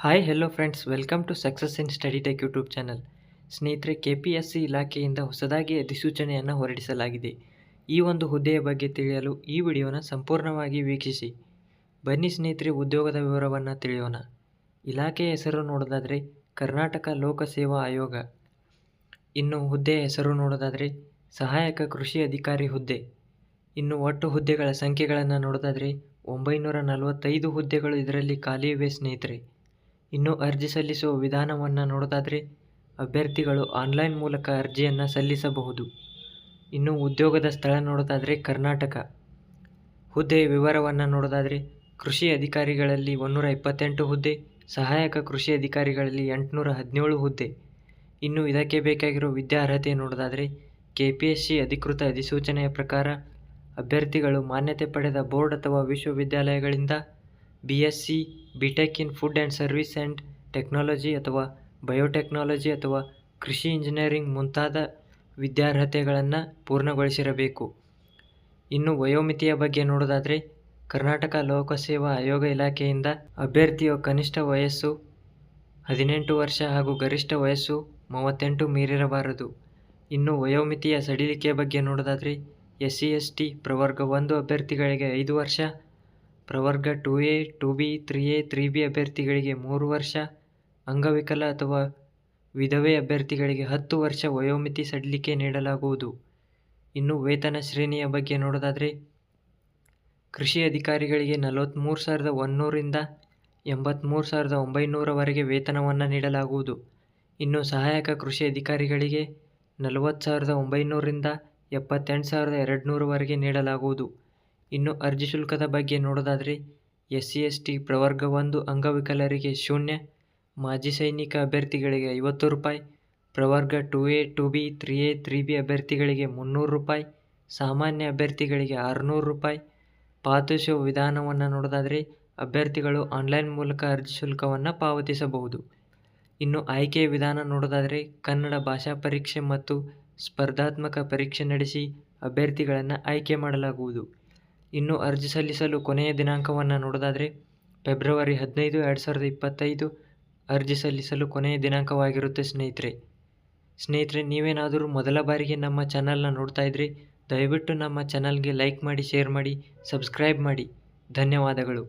Hi hello friends, welcome to success in study tech YouTube channel. ಸ್ನೇಹಿತರೆ, KPSC ಇಲಾಖೆಯಿಂದ ಹೊಸದಾಗಿ ಅಧಿಸೂಚನೆಯನ್ನು ಹೊರಡಿಸಲಾಗಿದೆ. ಈ ಒಂದು ಹುದ್ದೆಯ ಬಗ್ಗೆ ತಿಳಿಯಲು ಈ ವಿಡಿಯೋನ ಸಂಪೂರ್ಣವಾಗಿ ವೀಕ್ಷಿಸಿ. ಬನ್ನಿ ಸ್ನೇಹಿತರೆ, ಉದ್ಯೋಗದ ವಿವರವನ್ನು ತಿಳಿಯೋಣ. ಇಲಾಖೆಯ ಹೆಸರು ನೋಡೋದಾದರೆ ಕರ್ನಾಟಕ ಲೋಕಸೇವಾ ಆಯೋಗ. ಇನ್ನು ಹುದ್ದೆಯ ಹೆಸರು ನೋಡೋದಾದರೆ ಸಹಾಯಕ ಕೃಷಿ ಅಧಿಕಾರಿ ಹುದ್ದೆ. ಇನ್ನು ಒಟ್ಟು ಹುದ್ದೆಗಳ ಸಂಖ್ಯೆಗಳನ್ನು ನೋಡೋದಾದರೆ 945 ಹುದ್ದೆಗಳು ಇದರಲ್ಲಿ ಖಾಲಿ ಇವೆ ಸ್ನೇಹಿತರೆ. ಇನ್ನು ಅರ್ಜಿ ಸಲ್ಲಿಸುವ ವಿಧಾನವನ್ನು ನೋಡೋದಾದರೆ ಅಭ್ಯರ್ಥಿಗಳು ಆನ್ಲೈನ್ ಮೂಲಕ ಅರ್ಜಿಯನ್ನು ಸಲ್ಲಿಸಬಹುದು. ಇನ್ನು ಉದ್ಯೋಗದ ಸ್ಥಳ ನೋಡೋದಾದರೆ ಕರ್ನಾಟಕ. ಹುದ್ದೆಯ ವಿವರವನ್ನು ನೋಡೋದಾದರೆ ಕೃಷಿ ಅಧಿಕಾರಿಗಳಲ್ಲಿ 128 ಹುದ್ದೆ, ಸಹಾಯಕ ಕೃಷಿ ಅಧಿಕಾರಿಗಳಲ್ಲಿ 817 ಹುದ್ದೆ. ಇನ್ನು ಇದಕ್ಕೆ ಬೇಕಾಗಿರೋ ವಿದ್ಯಾರ್ಹತೆ ನೋಡೋದಾದರೆ KPSC ಅಧಿಕೃತ ಅಧಿಸೂಚನೆಯ ಪ್ರಕಾರ ಅಭ್ಯರ್ಥಿಗಳು ಮಾನ್ಯತೆ ಪಡೆದ ಬೋರ್ಡ್ ಅಥವಾ ವಿಶ್ವವಿದ್ಯಾಲಯಗಳಿಂದ BSc, BTech in food and service and technology ಅಥವಾ ಬಯೋಟೆಕ್ನಾಲಜಿ ಅಥವಾ ಕೃಷಿ ಇಂಜಿನಿಯರಿಂಗ್ ಮುಂತಾದ ವಿದ್ಯಾರ್ಹತೆಗಳನ್ನು ಪೂರ್ಣಗೊಳಿಸಿರಬೇಕು. ಇನ್ನು ವಯೋಮಿತಿಯ ಬಗ್ಗೆ ನೋಡೋದಾದರೆ ಕರ್ನಾಟಕ ಲೋಕಸೇವಾ ಆಯೋಗ ಇಲಾಖೆಯಿಂದ ಅಭ್ಯರ್ಥಿಯ ಕನಿಷ್ಠ ವಯಸ್ಸು 18 ವರ್ಷ ಹಾಗೂ ಗರಿಷ್ಠ ವಯಸ್ಸು 38 ಮೀರಿರಬಾರದು. ಇನ್ನು ವಯೋಮಿತಿಯ ಸಡಿಲಿಕೆ ಬಗ್ಗೆ ನೋಡೋದಾದರೆ SC ST ಪ್ರವರ್ಗ 1 ಅಭ್ಯರ್ಥಿಗಳಿಗೆ 5 ವರ್ಷ, ಪ್ರವರ್ಗ 2A, 2B, 3A, 3B ಅಭ್ಯರ್ಥಿಗಳಿಗೆ 3 ವರ್ಷ, ಅಂಗವಿಕಲ ಅಥವಾ ವಿಧವೆ ಅಭ್ಯರ್ಥಿಗಳಿಗೆ 10 ವರ್ಷ ವಯೋಮಿತಿ ಸಡಿಲಿಕೆ ನೀಡಲಾಗುವುದು. ಇನ್ನು ವೇತನ ಶ್ರೇಣಿಯ ಬಗ್ಗೆ ನೋಡೋದಾದರೆ ಕೃಷಿ ಅಧಿಕಾರಿಗಳಿಗೆ 43,100ರಿಂದ 83,900ವರೆಗೆ ವೇತನವನ್ನು ನೀಡಲಾಗುವುದು. ಇನ್ನು ಸಹಾಯಕ ಕೃಷಿ ಅಧಿಕಾರಿಗಳಿಗೆ 40,900ರಿಂದ 78,200ವರೆಗೆ ನೀಡಲಾಗುವುದು. ಇನ್ನು ಅರ್ಜಿ ಶುಲ್ಕದ ಬಗ್ಗೆ ನೋಡೋದಾದರೆ SC ST ಪ್ರವರ್ಗ 1 ಅಂಗವಿಕಲರಿಗೆ 0, ಮಾಜಿ ಸೈನಿಕ ಅಭ್ಯರ್ಥಿಗಳಿಗೆ 50 ರೂಪಾಯಿ, ಪ್ರವರ್ಗ 2A, 2B, 3A, 3B ಅಭ್ಯರ್ಥಿಗಳಿಗೆ 300 ರೂಪಾಯಿ, ಸಾಮಾನ್ಯ ಅಭ್ಯರ್ಥಿಗಳಿಗೆ 600 ರೂಪಾಯಿ. ಪಾವತಿಸುವ ವಿಧಾನವನ್ನು ನೋಡೋದಾದರೆ ಅಭ್ಯರ್ಥಿಗಳು ಆನ್ಲೈನ್ ಮೂಲಕ ಅರ್ಜಿ ಶುಲ್ಕವನ್ನು ಪಾವತಿಸಬಹುದು. ಇನ್ನು ಆಯ್ಕೆಯ ವಿಧಾನ ನೋಡೋದಾದರೆ ಕನ್ನಡ ಭಾಷಾ ಪರೀಕ್ಷೆ ಮತ್ತು ಸ್ಪರ್ಧಾತ್ಮಕ ಪರೀಕ್ಷೆ ನಡೆಸಿ ಅಭ್ಯರ್ಥಿಗಳನ್ನು ಆಯ್ಕೆ ಮಾಡಲಾಗುವುದು. ಇನ್ನು ಅರ್ಜಿ ಸಲ್ಲಿಸಲು ಕೊನೆಯ ದಿನಾಂಕವನ್ನು ನೋಡೋದಾದರೆ ಫೆಬ್ರವರಿ 15, 2025 ಅರ್ಜಿ ಸಲ್ಲಿಸಲು ಕೊನೆಯ ದಿನಾಂಕವಾಗಿರುತ್ತೆ ಸ್ನೇಹಿತರೆ, ನೀವೇನಾದರೂ ಮೊದಲ ಬಾರಿಗೆ ನಮ್ಮ ಚಾನಲ್ನ ನೋಡ್ತಾ ಇದ್ದರೆ ದಯವಿಟ್ಟು ನಮ್ಮ ಚಾನಲ್ಗೆ ಲೈಕ್ ಮಾಡಿ, ಶೇರ್ ಮಾಡಿ, ಸಬ್ಸ್ಕ್ರೈಬ್ ಮಾಡಿ. ಧನ್ಯವಾದಗಳು.